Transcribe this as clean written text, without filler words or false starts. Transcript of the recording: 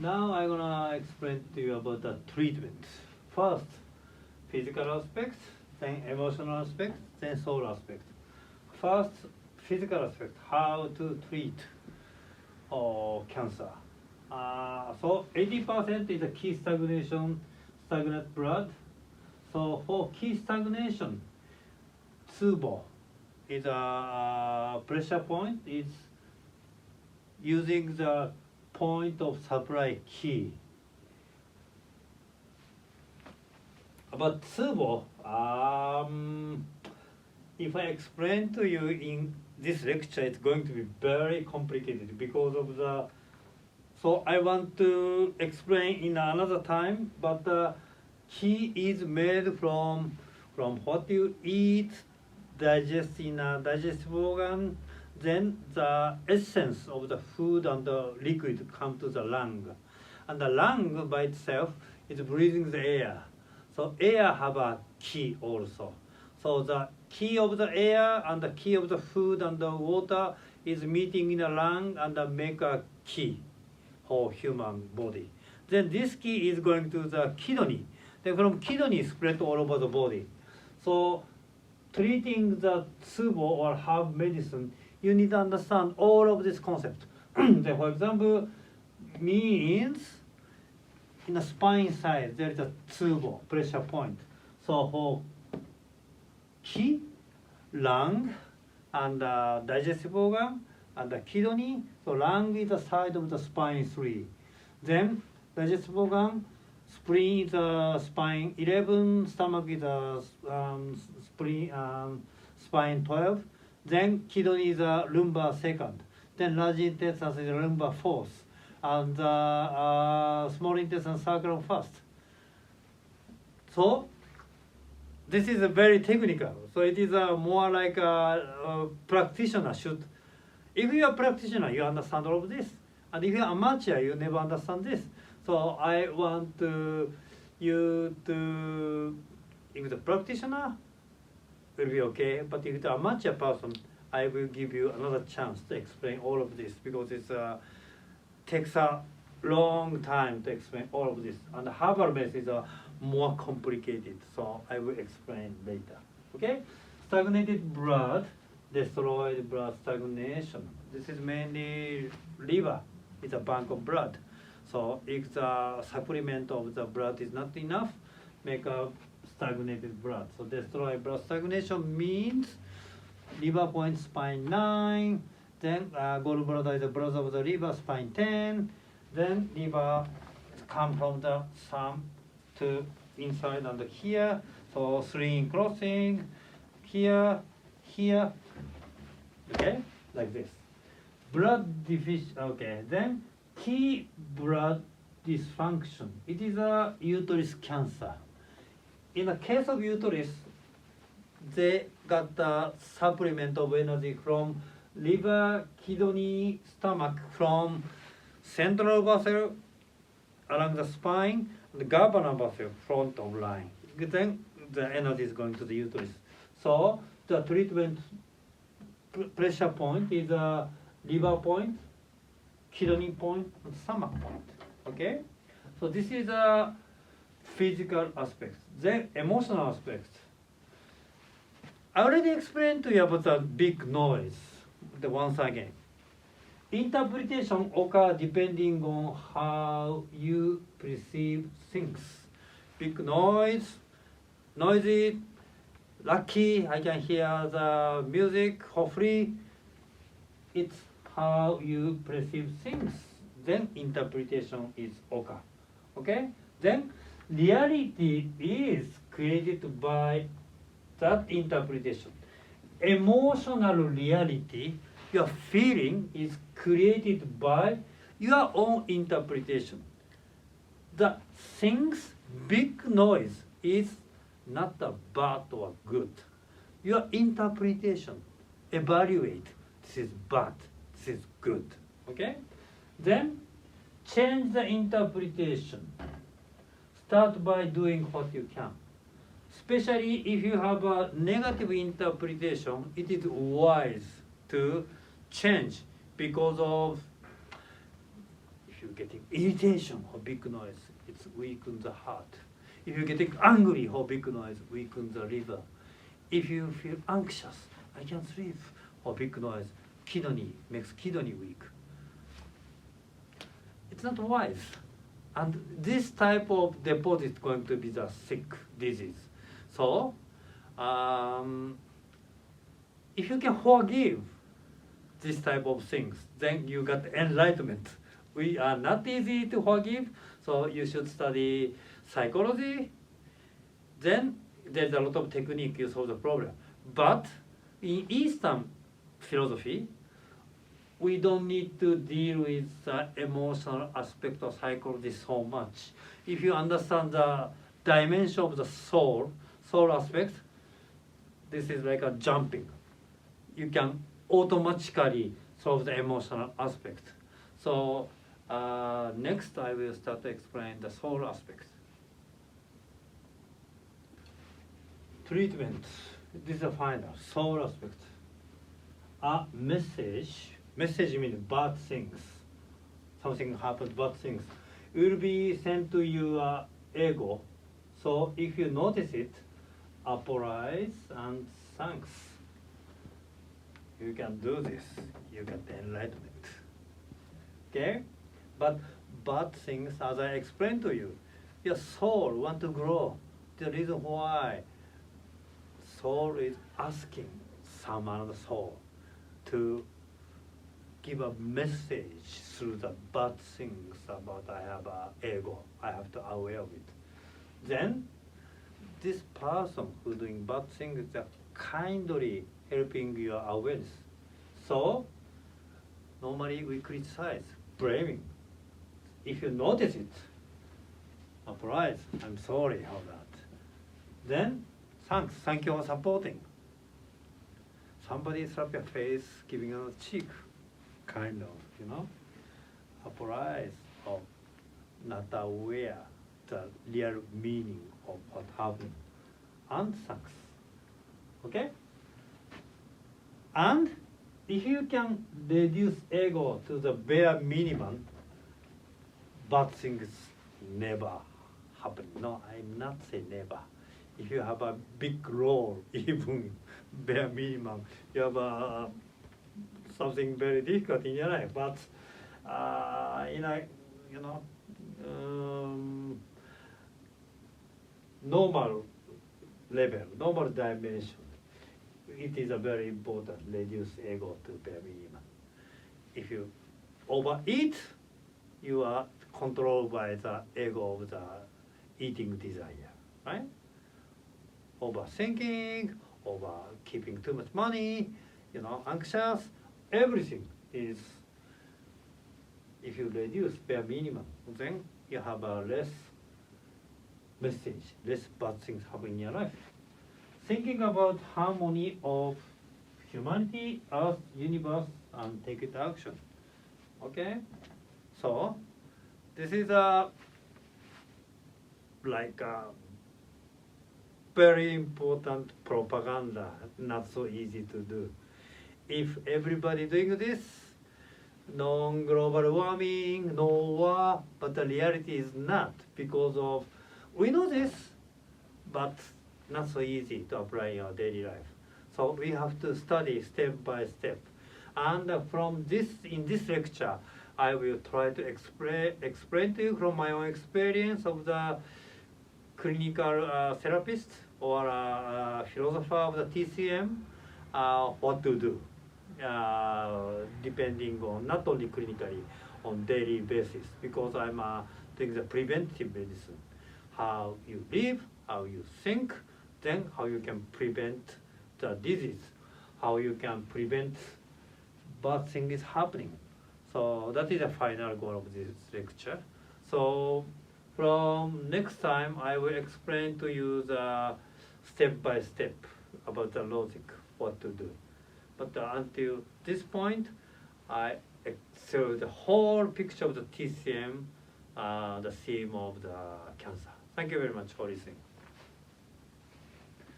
Now I'm gonna explain to you about the treatment. First, physical aspect, then emotional aspect, then soul aspect. First, physical aspect, how to treat cancer. So 80% is a key stagnation, stagnant blood. So for key stagnation, tsubo is a pressure point. Is using the point of supply key. About tsubo, if I explain to you in this lecture, it's going to be very complicated because of the. So I want to explain in another time, but the key is made from what you eat, digest in a digestive organ, then the essence of the food and the liquid come to the lung. And the lung by itself is breathing the air. So air have a key also. So the key of the air and the key of the food and the water is meeting in the lung and make a key for human body. Then this key is going to the kidney. Then from kidney spread all over the body. So treating the tsubo or herb medicine, you need to understand all of this concept. Then, for example, means in the spine side there is a tsubo, pressure point. So for ki, lung, and digestive organ, and the kidney, so lung is the side of the spine 3. Then digestive organ, spleen is the spine 11, stomach is the spine 12. Then kidney is the lumbar 2nd. Then large intestine is the lumbar 4th. And small intestine sacrum 1st. So this is a very technical. So it is more like a practitioner should. If you are a practitioner, you understand all of this. And if you are amateur, you never understand this. So I want you to, if the practitioner will be okay, but if the amateur person, I will give you another chance to explain all of this because it takes a long time to explain all of this. And the herbal medicine is more complicated, so I will explain later. Okay? Stagnated blood, destroyed blood stagnation. This is mainly liver. It's a bank of blood. So if the supplement of the blood is not enough, make a stagnated blood. So destroyed blood stagnation means liver point spine 9, then gallbladder is the blood of the liver spine 10, then liver come from the thumb to inside and here. So 3 in crossing, here, here, okay, like this. Blood deficient, okay, then key blood dysfunction. It is a uterus cancer. In the case of uterus, they got the supplement of energy from liver, kidney, stomach, from central vessel along the spine, the governor vessel front of line. Then the energy is going to the uterus. So the treatment pressure point is a liver point, kidney point, and stomach point. Okay? So this is a physical aspect. Then emotional aspect. I already explained to you about the big noise. Once again, interpretation occurs depending on how you perceive things. Big noise, noisy, lucky, I can hear the music, hopefully. It's how you perceive things. Then interpretation is occur. Okay? Then reality is created by that interpretation. Emotional reality, your feeling, is created by your own interpretation. The things, big noise, is not a bad or good. Your interpretation, evaluate, this is bad, this is good. Okay? Then change the interpretation. Start by doing what you can. Especially if you have a negative interpretation, it is wise to change because of you're getting irritation or big noise, it's weaken the heart. If you're getting angry or big noise, weaken the liver. If you feel anxious, I can't sleep, or big noise, kidney makes kidney weak. It's not wise. And this type of deposit is going to be the sick disease. So, if you can forgive this type of things, then you got enlightenment. We are not easy to forgive, so you should study psychology. Then there's a lot of technique you solve the problem. But in Eastern philosophy, we don't need to deal with the emotional aspect of psychology so much. If you understand the dimension of the soul aspect, this is like a jumping. You can automatically solve the emotional aspect. So next I will start to explain the soul aspect. Treatment. This is the final soul aspect. A message. Message means bad things. Something happened, bad things will be sent to your ego. So if you notice it, apologize and thanks. You can do this. You get the enlightenment. Okay? But bad things, as I explained to you, your soul want to grow. The reason why soul is asking some other soul to give a message through the bad things about I have an ego. I have to aware of it. Then this person who doing bad things is kindly helping your awareness. So normally we criticize, blaming. If you notice it, apologize, I'm sorry for that. Then thanks, thank you for supporting. Somebody slap your face, giving you a cheek, kind of, apologize or not aware the real meaning of what happened. And thanks. Okay? And if you can reduce ego to the bare minimum, bad things never happen. No, I'm not saying never. If you have a big role, even bare minimum, you have something very difficult in your life. But normal level, normal dimension, it is a very important reduce ego to bare minimum. If you overeat, you are controlled by the ego of the eating desire, right? Overthinking, over keeping too much money, anxious, everything is, if you reduce bare minimum, then you have a less message, less bad things happen in your life. Thinking about harmony of humanity, earth, universe, and take it action. Okay? So, this is like a very important propaganda, not so easy to do. If everybody doing this, no global warming, no war, but the reality is not, because of, we know this, but not so easy to apply in our daily life. So we have to study step by step. And from this, in this lecture, I will try to explain to you from my own experience of the clinical therapist or philosopher of the T.C.M, what to do, depending on not only clinically, on daily basis, because I'm doing the preventive medicine. How you live, how you think, then how you can prevent the disease, how you can prevent bad things happening. So that is the final goal of this lecture. So from next time, I will explain to you the step by step about the logic, what to do. But until this point, I show the whole picture of the T.C.M, the theme of the cancer. Thank you very much for listening.